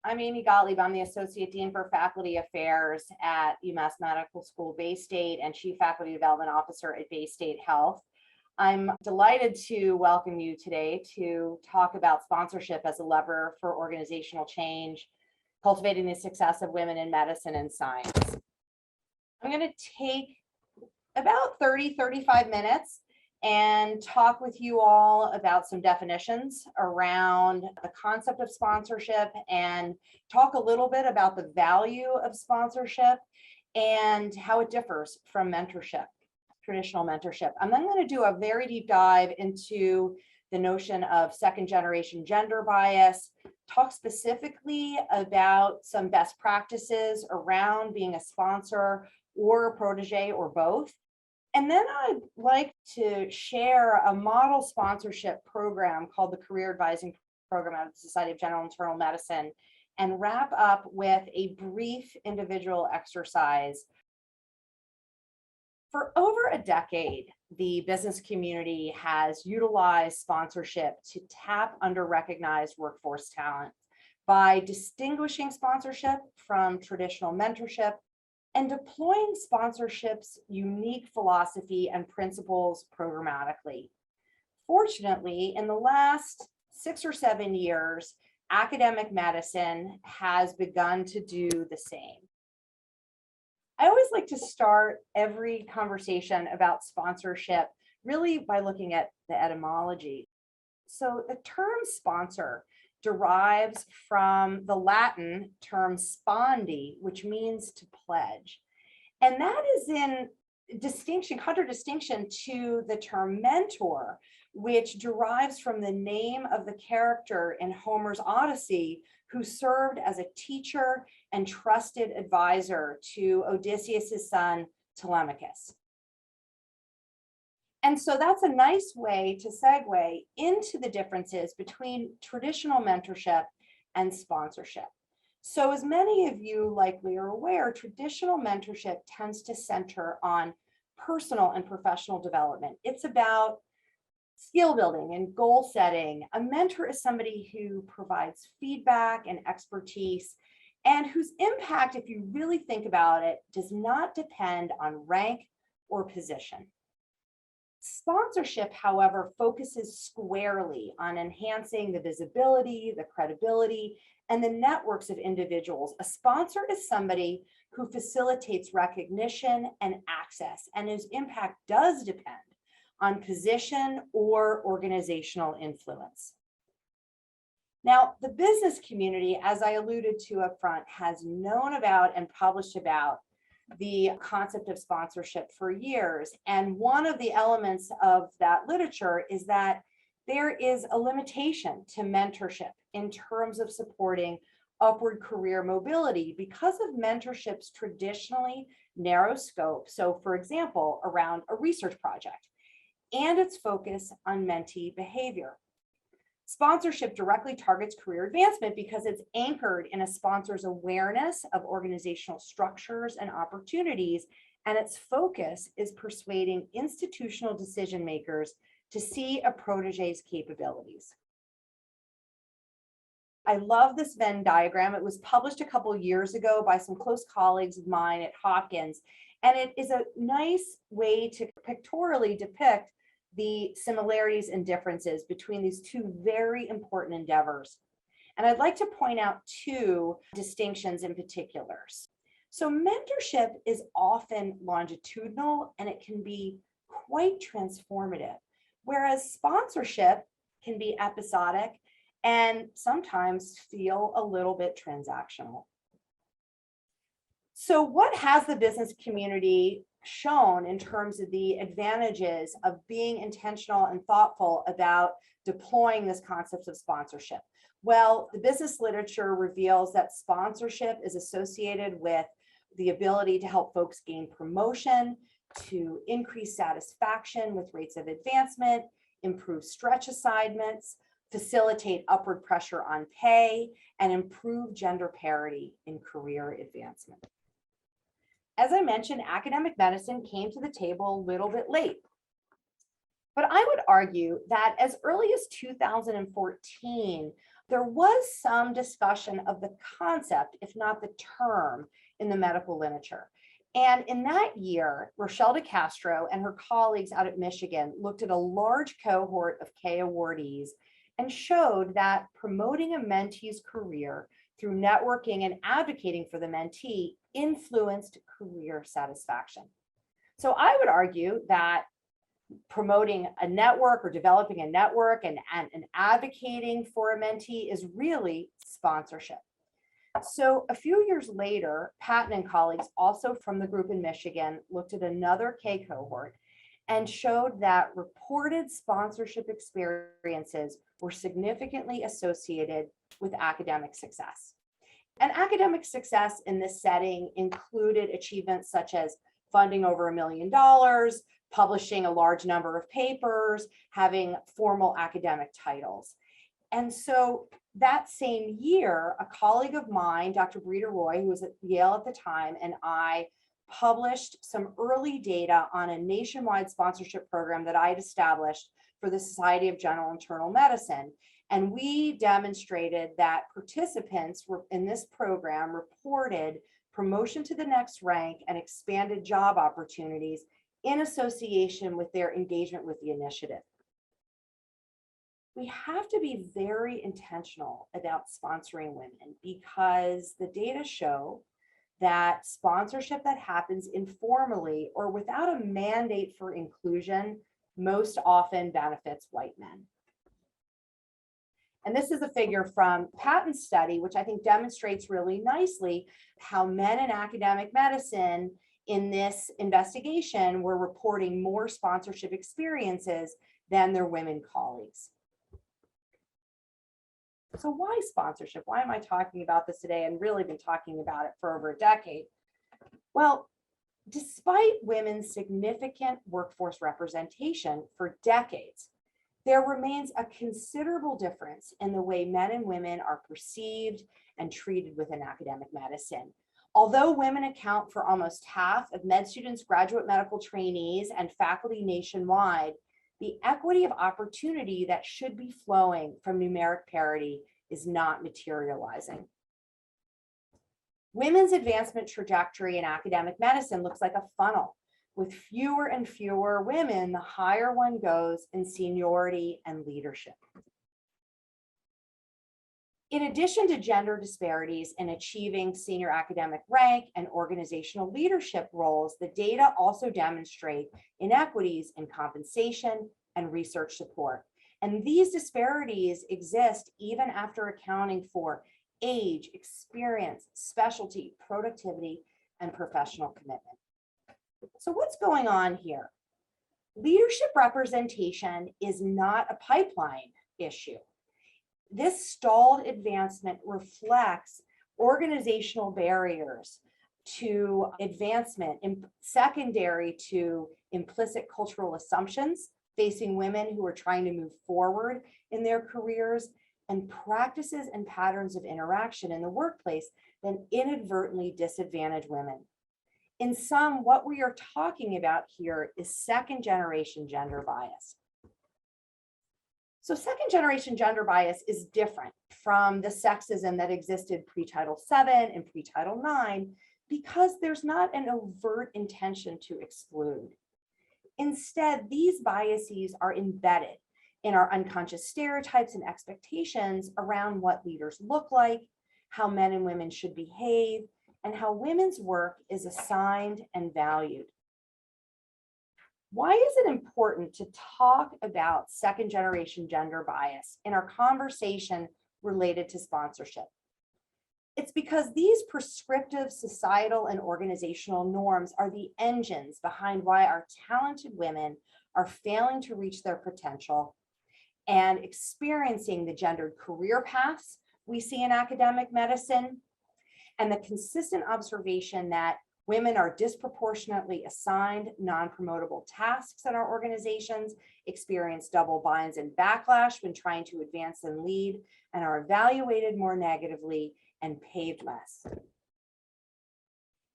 I'm Amy Gottlieb. I'm the Associate Dean for Faculty Affairs at UMass Medical School Bay State and Chief Faculty Development Officer at Bay State Health. I'm delighted to welcome you today to talk about sponsorship as a lever for organizational change, cultivating the success of women in medicine and science. I'm going to take about 35 minutes and talk with you all about some definitions around the concept of sponsorship and talk a little bit about the value of sponsorship and how it differs from mentorship, traditional mentorship. I'm then going to do a very deep dive into the notion of second generation gender bias, talk specifically about some best practices around being a sponsor or a protege or both. And then I'd like to share a model sponsorship program called the Career Advising Program out of the Society of General Internal Medicine and wrap up with a brief individual exercise. For over a decade, the business community has utilized sponsorship to tap under-recognized workforce talent by distinguishing sponsorship from traditional mentorship and deploying sponsorship's unique philosophy and principles programmatically. Fortunately, in the last 6 or 7 years, academic medicine has begun to do the same. I always like to start every conversation about sponsorship really by looking at the etymology. So the term sponsor derives from the Latin term spondi, which means to pledge. And that is in contradistinction to the term mentor, which derives from the name of the character in Homer's Odyssey, who served as a teacher and trusted advisor to Odysseus' son, Telemachus. And so that's a nice way to segue into the differences between traditional mentorship and sponsorship. So as many of you likely are aware, traditional mentorship tends to center on personal and professional development. It's about skill building and goal setting. A mentor is somebody who provides feedback and expertise and whose impact, if you really think about it, does not depend on rank or position. Sponsorship, however, focuses squarely on enhancing the visibility, the credibility, and the networks of individuals. A sponsor is somebody who facilitates recognition and access, and whose impact does depend on position or organizational influence. Now, the business community, as I alluded to up front, has known about and published about the concept of sponsorship for years. And one of the elements of that literature is that there is a limitation to mentorship in terms of supporting upward career mobility because of mentorship's traditionally narrow scope. So for example, around a research project and its focus on mentee behavior. Sponsorship directly targets career advancement because it's anchored in a sponsor's awareness of organizational structures and opportunities, and its focus is persuading institutional decision makers to see a protege's capabilities. I love this Venn diagram. It was published a couple years ago by some close colleagues of mine at Hopkins, and it is a nice way to pictorially depict the similarities and differences between these two very important endeavors. And I'd like to point out two distinctions in particular. So mentorship is often longitudinal and it can be quite transformative, whereas sponsorship can be episodic and sometimes feel a little bit transactional. So what has the business community shown in terms of the advantages of being intentional and thoughtful about deploying this concept of sponsorship? Well, the business literature reveals that sponsorship is associated with the ability to help folks gain promotion, to increase satisfaction with rates of advancement, improve stretch assignments, facilitate upward pressure on pay, and improve gender parity in career advancement. As I mentioned, academic medicine came to the table a little bit late. But I would argue that as early as 2014, there was some discussion of the concept, if not the term, in the medical literature. And in that year, Rochelle DeCastro and her colleagues out at Michigan looked at a large cohort of K awardees and showed that promoting a mentee's career through networking and advocating for the mentee influenced career satisfaction. So I would argue that promoting a network or developing a network and advocating for a mentee is really sponsorship. So a few years later, Patton and colleagues, also from the group in Michigan, looked at another K cohort and showed that reported sponsorship experiences were significantly associated with academic success. And academic success in this setting included achievements such as funding over $1 million, publishing a large number of papers, having formal academic titles. And so that same year, a colleague of mine, Dr. Brita Roy, who was at Yale at the time, and I published some early data on a nationwide sponsorship program that I had established for the Society of General Internal Medicine. And we demonstrated that participants were in this program reported promotion to the next rank and expanded job opportunities in association with their engagement with the initiative. We have to be very intentional about sponsoring women because the data show that sponsorship that happens informally or without a mandate for inclusion most often benefits white men. And this is a figure from Patton's study, which I think demonstrates really nicely how men in academic medicine in this investigation were reporting more sponsorship experiences than their women colleagues. So why sponsorship? Why am I talking about this today and really been talking about it for over a decade? Well, despite women's significant workforce representation for decades, there remains a considerable difference in the way men and women are perceived and treated within academic medicine. Although women account for almost half of med students, graduate medical trainees, and faculty nationwide, the equity of opportunity that should be flowing from numeric parity is not materializing. Women's advancement trajectory in academic medicine looks like a funnel. With fewer and fewer women, the higher one goes in seniority and leadership. In addition to gender disparities in achieving senior academic rank and organizational leadership roles, the data also demonstrate inequities in compensation and research support. And these disparities exist even after accounting for age, experience, specialty, productivity, and professional commitment. So what's going on here? Leadership representation is not a pipeline issue. This stalled advancement reflects organizational barriers to advancement, secondary to implicit cultural assumptions facing women who are trying to move forward in their careers, and practices and patterns of interaction in the workplace that inadvertently disadvantage women. In sum, what we are talking about here is second-generation gender bias. So second-generation gender bias is different from the sexism that existed pre-Title VII and pre-Title IX because there's not an overt intention to exclude. Instead, these biases are embedded in our unconscious stereotypes and expectations around what leaders look like, how men and women should behave, and how women's work is assigned and valued. Why is it important to talk about second-generation gender bias in our conversation related to sponsorship? It's because these prescriptive societal and organizational norms are the engines behind why our talented women are failing to reach their potential and experiencing the gendered career paths we see in academic medicine, and the consistent observation that women are disproportionately assigned non-promotable tasks in our organizations, experience double binds and backlash when trying to advance and lead, and are evaluated more negatively and paid less.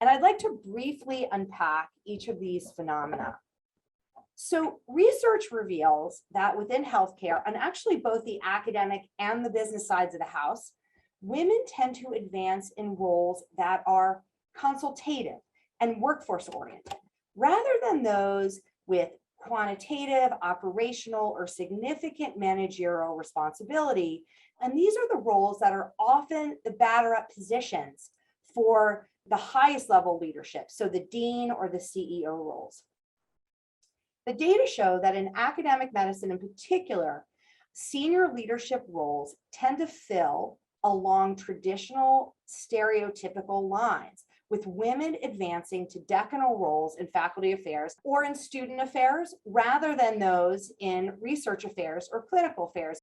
And I'd like to briefly unpack each of these phenomena. So research reveals that within healthcare, and actually both the academic and the business sides of the house, women tend to advance in roles that are consultative and workforce oriented, rather than those with quantitative, operational, or significant managerial responsibility. And these are the roles that are often the batter up positions for the highest level leadership, so the dean or the CEO roles. The data show that in academic medicine in particular, senior leadership roles tend to fill along traditional stereotypical lines, with women advancing to decanal roles in faculty affairs or in student affairs rather than those in research affairs or clinical affairs.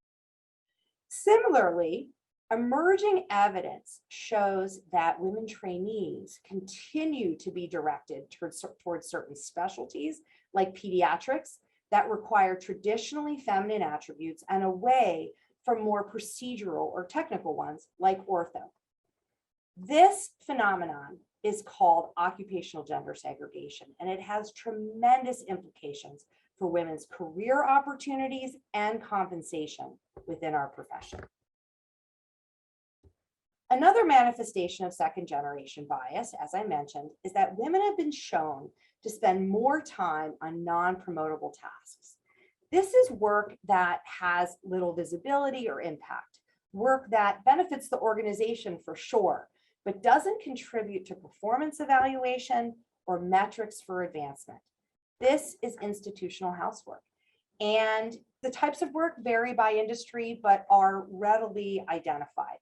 Similarly, emerging evidence shows that women trainees continue to be directed towards certain specialties like pediatrics that require traditionally feminine attributes and away from more procedural or technical ones like ortho. This phenomenon is called occupational gender segregation, and it has tremendous implications for women's career opportunities and compensation within our profession. Another manifestation of second generation bias, as I mentioned, is that women have been shown to spend more time on non-promotable tasks. This is work that has little visibility or impact, work that benefits the organization for sure, but doesn't contribute to performance evaluation or metrics for advancement. This is institutional housework. And the types of work vary by industry, but are readily identified.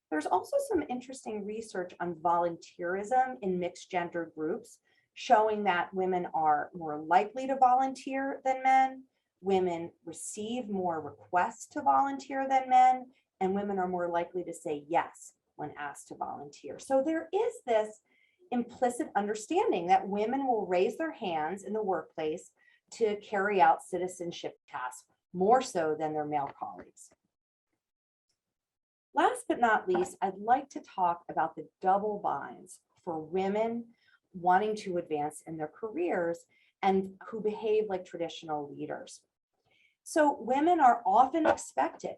There's also some interesting research on volunteerism in mixed gender groups, showing that women are more likely to volunteer than men, women receive more requests to volunteer than men, and women are more likely to say yes when asked to volunteer. So there is this implicit understanding that women will raise their hands in the workplace to carry out citizenship tasks more so than their male colleagues. Last but not least, I'd like to talk about the double binds for women wanting to advance in their careers and who behave like traditional leaders. So women are often expected,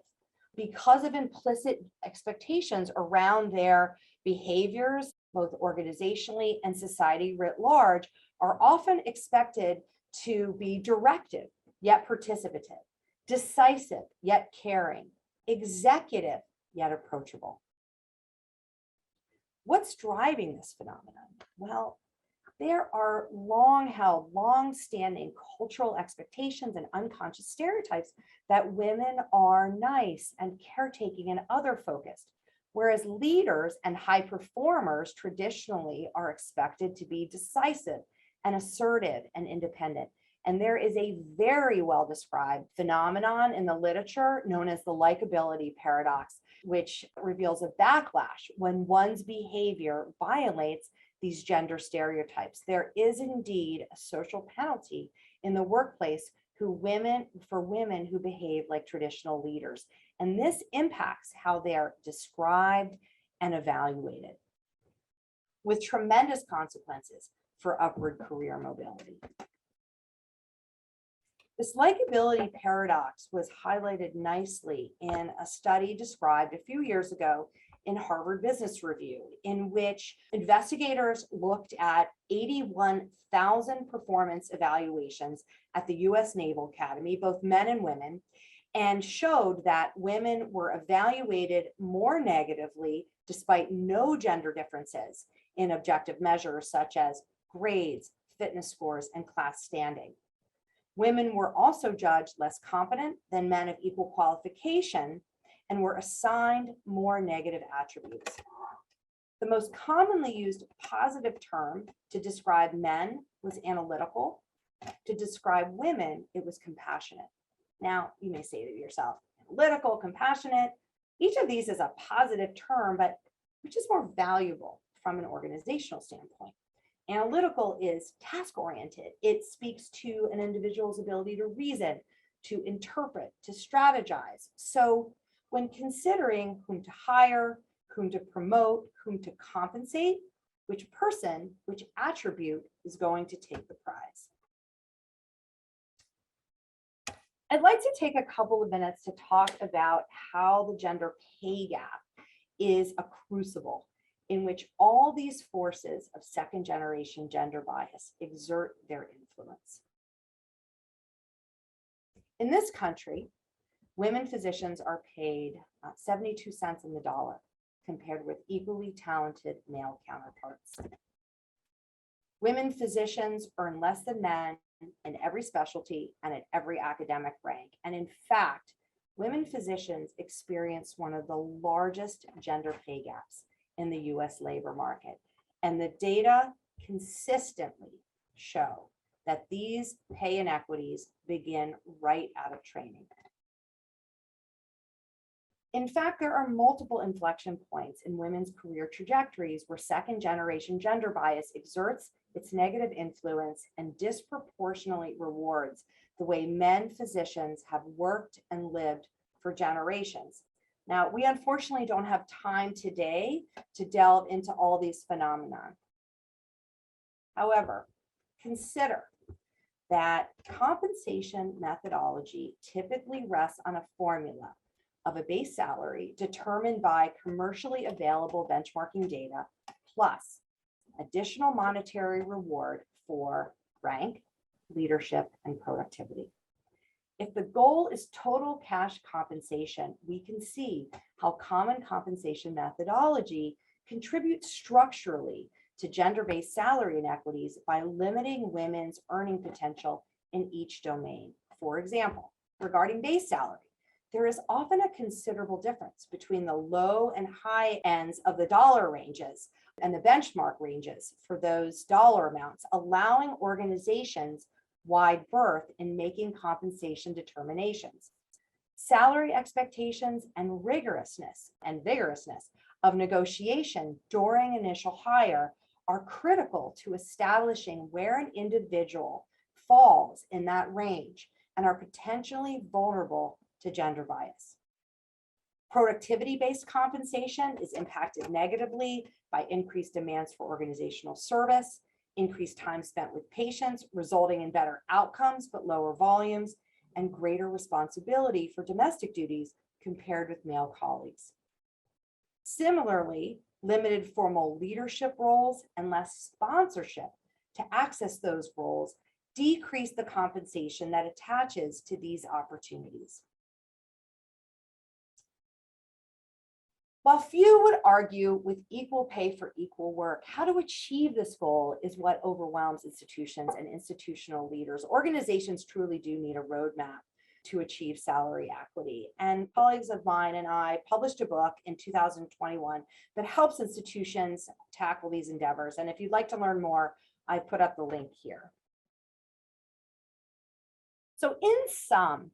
because of implicit expectations around their behaviors, both organizationally and society writ large, are often expected to be directive, yet participative, decisive, yet caring, executive, yet approachable. What's driving this phenomenon? Well, there are long-held, long-standing cultural expectations and unconscious stereotypes that women are nice and caretaking and other-focused, whereas leaders and high performers traditionally are expected to be decisive and assertive and independent. And there is a very well-described phenomenon in the literature known as the likability paradox, which reveals a backlash when one's behavior violates these gender stereotypes. There is indeed a social penalty in the workplace for women who behave like traditional leaders. And this impacts how they are described and evaluated, with tremendous consequences for upward career mobility. This likability paradox was highlighted nicely in a study described a few years ago in Harvard Business Review, in which investigators looked at 81,000 performance evaluations at the US Naval Academy, both men and women, and showed that women were evaluated more negatively despite no gender differences in objective measures such as grades, fitness scores, and class standing. Women were also judged less competent than men of equal qualification and were assigned more negative attributes. The most commonly used positive term to describe men was analytical. To describe women, it was compassionate. Now, you may say to yourself, analytical, compassionate, each of these is a positive term, but which is more valuable from an organizational standpoint? Analytical is task-oriented. It speaks to an individual's ability to reason, to interpret, to strategize. So when considering whom to hire, whom to promote, whom to compensate, which person, which attribute is going to take the prize? I'd like to take a couple of minutes to talk about how the gender pay gap is a crucible in which all these forces of second generation gender bias exert their influence. In this country, women physicians are paid 72 cents in the dollar compared with equally talented male counterparts. Women physicians earn less than men in every specialty and at every academic rank. And in fact, women physicians experience one of the largest gender pay gaps in the US labor market. And the data consistently show that these pay inequities begin right out of training. In fact, there are multiple inflection points in women's career trajectories where second generation gender bias exerts its negative influence and disproportionately rewards the way men physicians have worked and lived for generations. Now, we unfortunately don't have time today to delve into all these phenomena. However, consider that compensation methodology typically rests on a formula of a base salary determined by commercially available benchmarking data plus additional monetary reward for rank, leadership, and productivity. If the goal is total cash compensation, we can see how common compensation methodology contributes structurally to gender-based salary inequities by limiting women's earning potential in each domain. For example, regarding base salary, there is often a considerable difference between the low and high ends of the dollar ranges and the benchmark ranges for those dollar amounts, allowing organizations wide berth in making compensation determinations. Salary expectations and rigorousness and vigorousness of negotiation during initial hire are critical to establishing where an individual falls in that range and are potentially vulnerable to gender bias. Productivity-based compensation is impacted negatively by increased demands for organizational service, increased time spent with patients, resulting in better outcomes but lower volumes, and greater responsibility for domestic duties compared with male colleagues. Similarly, limited formal leadership roles and less sponsorship to access those roles decrease the compensation that attaches to these opportunities. While few would argue with equal pay for equal work, how to achieve this goal is what overwhelms institutions and institutional leaders. Organizations truly do need a roadmap to achieve salary equity. And colleagues of mine and I published a book in 2021 that helps institutions tackle these endeavors. And if you'd like to learn more, I put up the link here. So in sum,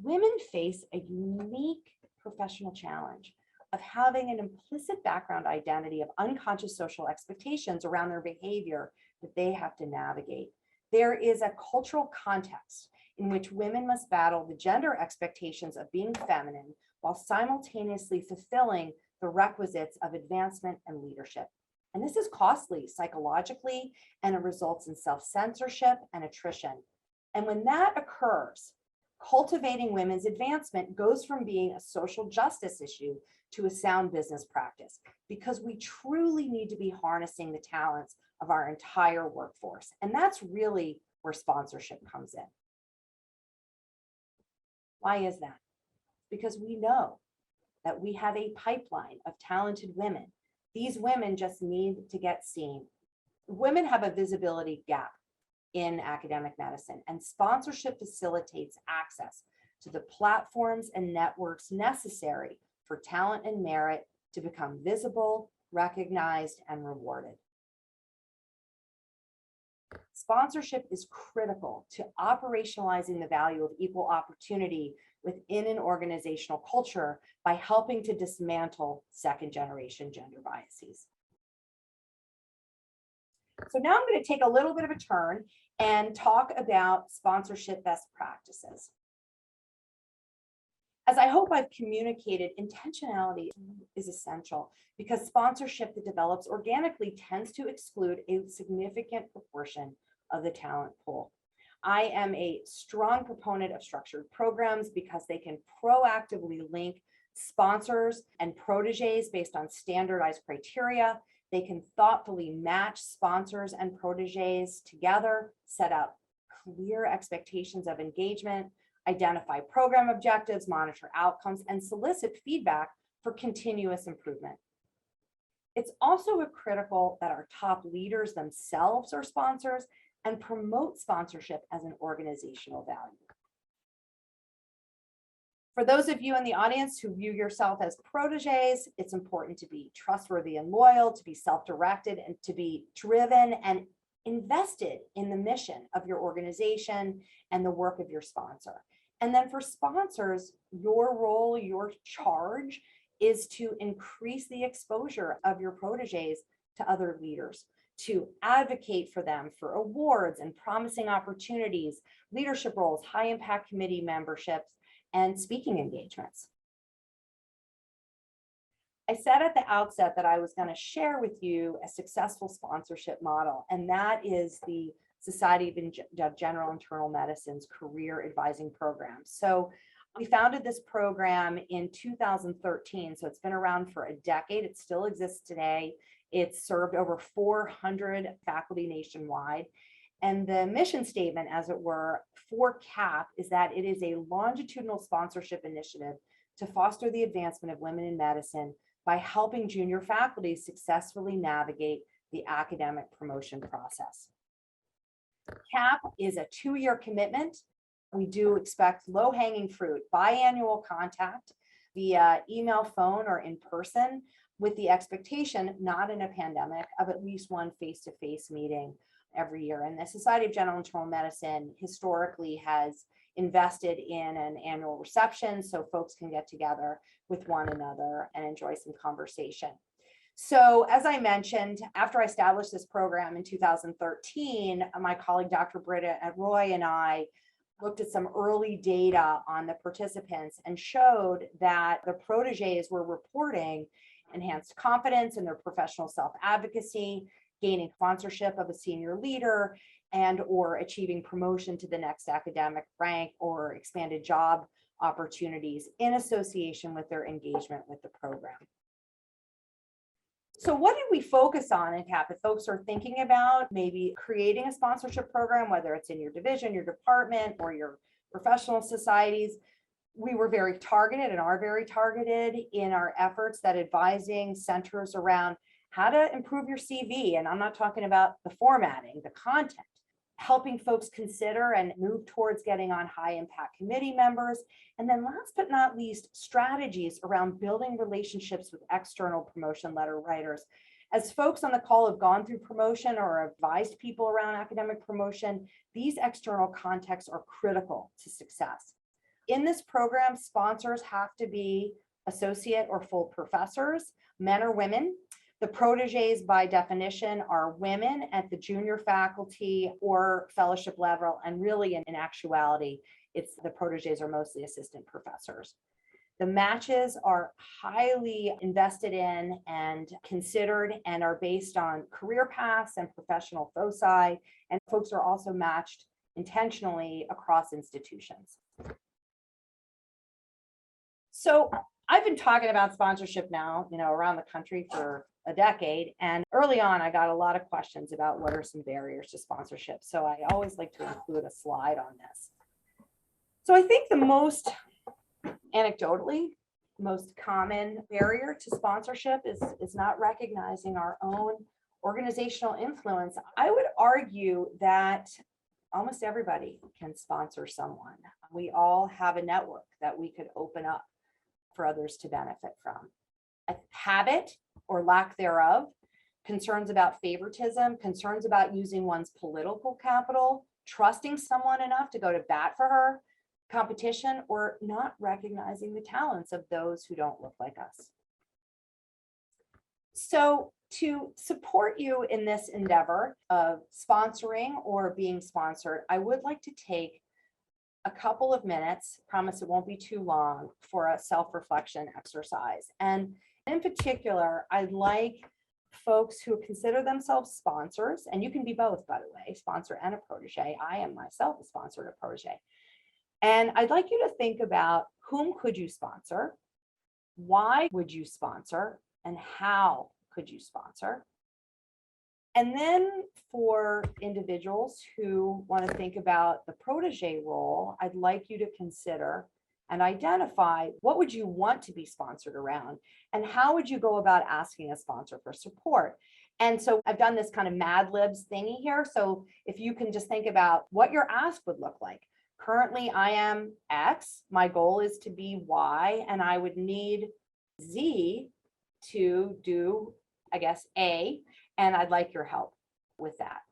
women face a unique professional challenge of having an implicit background identity of unconscious social expectations around their behavior that they have to navigate. There is a cultural context in which women must battle the gender expectations of being feminine while simultaneously fulfilling the requisites of advancement and leadership. And this is costly psychologically, and it results in self-censorship and attrition. And when that occurs, cultivating women's advancement goes from being a social justice issue to a sound business practice, because we truly need to be harnessing the talents of our entire workforce. And that's really where sponsorship comes in. Why is that? Because we know that we have a pipeline of talented women. These women just need to get seen. Women have a visibility gap in academic medicine, and sponsorship facilitates access to the platforms and networks necessary for talent and merit to become visible, recognized, and rewarded. Sponsorship is critical to operationalizing the value of equal opportunity within an organizational culture by helping to dismantle second-generation gender biases. So now I'm going to take a little bit of a turn and talk about sponsorship best practices. As I hope I've communicated, intentionality is essential because sponsorship that develops organically tends to exclude a significant proportion of the talent pool. I am a strong proponent of structured programs because they can proactively link sponsors and proteges based on standardized criteria. They can thoughtfully match sponsors and proteges together, set out clear expectations of engagement, identify program objectives, monitor outcomes, and solicit feedback for continuous improvement. It's also critical that our top leaders themselves are sponsors and promote sponsorship as an organizational value. For those of you in the audience who view yourself as proteges, it's important to be trustworthy and loyal, to be self-directed, and to be driven and invested in the mission of your organization and the work of your sponsor. And then for sponsors, your role, your charge is to increase the exposure of your proteges to other leaders, to advocate for them for awards and promising opportunities, leadership roles, high impact committee memberships, and speaking engagements. I said at the outset that I was going to share with you a successful sponsorship model, and that is the Society of General Internal Medicine's career advising program. So we founded this program in 2013, so it's been around for a decade. It still exists today. It's served over 400 faculty nationwide. And the mission statement, as it were, for CAP is that it is a longitudinal sponsorship initiative to foster the advancement of women in medicine by helping junior faculty successfully navigate the academic promotion process. CAP is a 2-year commitment. We do expect low-hanging fruit, biannual contact via email, phone, or in person, with the expectation, not in a pandemic, of at least one face-to-face meeting every year. And the Society of General Internal Medicine historically has invested in an annual reception so folks can get together with one another and enjoy some conversation. So as I mentioned, after I established this program in 2013, my colleague, Dr. Britta Roy, and I looked at some early data on the participants and showed that the proteges were reporting enhanced confidence in their professional self-advocacy, gaining sponsorship of a senior leader, and or achieving promotion to the next academic rank or expanded job opportunities in association with their engagement with the program. So what did we focus on in CAP? If folks are thinking about maybe creating a sponsorship program, whether it's in your division, your department, or your professional societies, we were very targeted and are very targeted in our efforts that advising centers around how to improve your CV. And I'm not talking about the formatting, the content, helping folks consider and move towards getting on high impact committee members. And then last but not least, strategies around building relationships with external promotion letter writers. As folks on the call have gone through promotion or advised people around academic promotion, these external contacts are critical to success. In this program, sponsors have to be associate or full professors, men or women. The proteges, by definition, are women at the junior faculty or fellowship level, and really in actuality, it's the proteges are mostly assistant professors. The matches are highly invested in and considered and are based on career paths and professional foci, and folks are also matched intentionally across institutions. So I've been talking about sponsorship now, around the country for a decade. And early on, I got a lot of questions about what are some barriers to sponsorship. So I always like to include a slide on this. So I think the most common barrier to sponsorship is not recognizing our own organizational influence. I would argue that almost everybody can sponsor someone. We all have a network that we could open up for others to benefit from. A habit or lack thereof, concerns about favoritism, concerns about using one's political capital, trusting someone enough to go to bat for her, competition, or not recognizing the talents of those who don't look like us. So to support you in this endeavor of sponsoring or being sponsored, I would like to take a couple of minutes, promise it won't be too long, for a self-reflection exercise. And in particular, I'd like folks who consider themselves sponsors, and you can be both, by the way, sponsor and a protege. I am myself a sponsor and a protege. And I'd like you to think about whom could you sponsor, why would you sponsor, and how could you sponsor? And then for individuals who want to think about the protege role, I'd like you to consider and identify what would you want to be sponsored around and how would you go about asking a sponsor for support. And so I've done this kind of Mad Libs thingy here. So if you can just think about what your ask would look like. Currently, I am X, my goal is to be Y, and I would need Z to do, I guess, A, and I'd like your help with that.